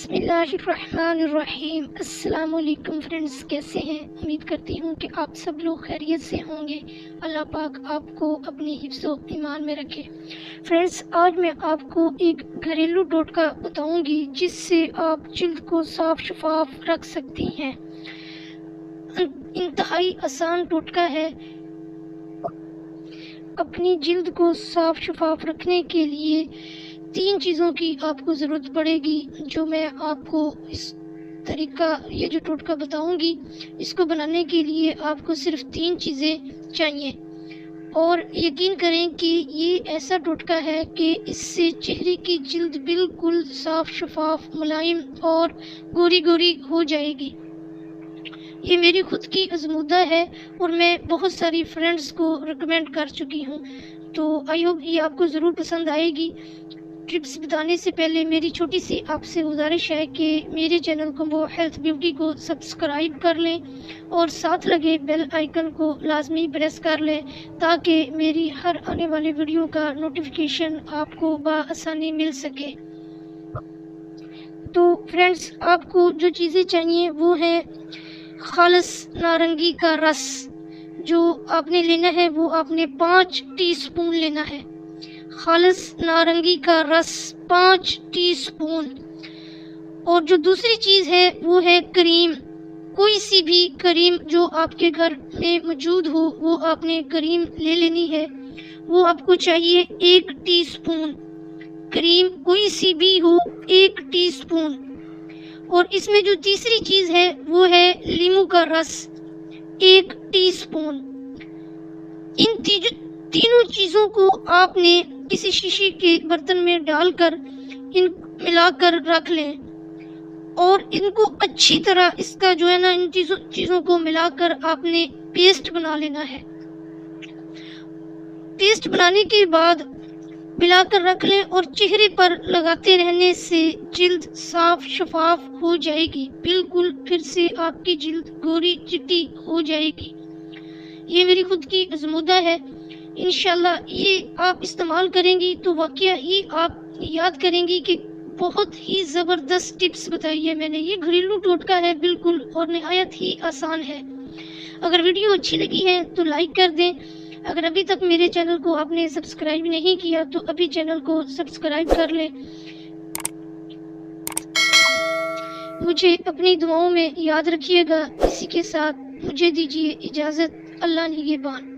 بسم اللہ الرحمن الرحیم۔ السلام علیکم فرینڈز، کیسے ہیں؟ امید کرتی ہوں کہ آپ سب لوگ خیریت سے ہوں گے۔ اللہ پاک آپ کو اپنی حفظ و ایمان میں رکھے۔ فرینڈز، آج میں آپ کو ایک گھریلو ٹوٹکا بتاؤں گی جس سے آپ جلد کو صاف شفاف رکھ سکتی ہیں۔ انتہائی آسان ٹوٹکا ہے۔ اپنی جلد کو صاف شفاف رکھنے کے لیے 3 چیزوں کی آپ کو ضرورت پڑے گی، جو میں آپ کو اس طریقہ یہ جو ٹوٹکا بتاؤں گی اس کو بنانے کے لیے آپ کو صرف 3 چیزیں چاہیے، اور یقین کریں کہ یہ ایسا ٹوٹکا ہے کہ اس سے چہرے کی جلد بالکل صاف شفاف، ملائم اور گوری گوری ہو جائے گی۔ یہ میری خود کی آزمودہ ہے اور میں بہت ساری فرینڈز کو ریکمینڈ کر چکی ہوں، تو آئی ہوپ یہ آپ کو ضرور پسند آئے گی۔ ٹپس بتانے سے پہلے میری چھوٹی سی آپ سے گزارش ہے کہ میرے چینل کو ہیلتھ بیوٹی کو سبسکرائب کر لیں اور ساتھ لگے بیل آئیکن کو لازمی پریس کر لیں تاکہ میری ہر آنے والی ویڈیو کا نوٹیفیکیشن آپ کو بآسانی مل سکے۔ تو فرینڈز، آپ کو جو چیزیں چاہیے وہ ہے خالص نارنگی کا رس، جو آپ نے لینا ہے وہ آپ نے 5 ٹی سپون لینا ہے۔ خالص نارنگی کا رس 5 ٹی سپون۔ اور جو دوسری چیز ہے وہ ہے کریم۔ کوئی سی بھی کریم جو آپ کے گھر میں موجود ہو وہ آپ نے کریم لے لینی ہے، وہ آپ کو چاہیے 1 ٹی سپون۔ کریم کوئی سی بھی ہو 1 ٹی سپون۔ اور اس میں جو تیسری چیز ہے وہ ہے لیموں کا رس 1 ٹی سپون۔ ان تینوں چیزوں کو آپ نے کسی شیشے کے برتن میں ڈال کر ان ملا کر رکھ لیں، اور ان کو اچھی طرح اس کا جو ہے نا ان چیزوں کو ملا کر آپ نے پیسٹ بنا لینا ہے۔ پیسٹ بنانے کے بعد ملا کر رکھ لیں اور چہرے پر لگاتے رہنے سے جلد صاف شفاف ہو جائے گی، بالکل پھر سے آپ کی جلد گوری چٹی ہو جائے گی۔ یہ میری خود کی آزمودہ ہے۔ انشاءاللہ یہ آپ استعمال کریں گی تو واقعہ ہی آپ یاد کریں گی کہ بہت ہی زبردست ٹپس بتائی ہے میں نے۔ یہ گھریلو ٹوٹکا ہے بالکل، اور نہایت ہی آسان ہے۔ اگر ویڈیو اچھی لگی ہے تو لائک کر دیں۔ اگر ابھی تک میرے چینل کو آپ نے سبسکرائب نہیں کیا تو ابھی چینل کو سبسکرائب کر لیں۔ مجھے اپنی دعاؤں میں یاد رکھیے گا۔ اسی کے ساتھ مجھے دیجیے اجازت۔ اللہ نگہبان۔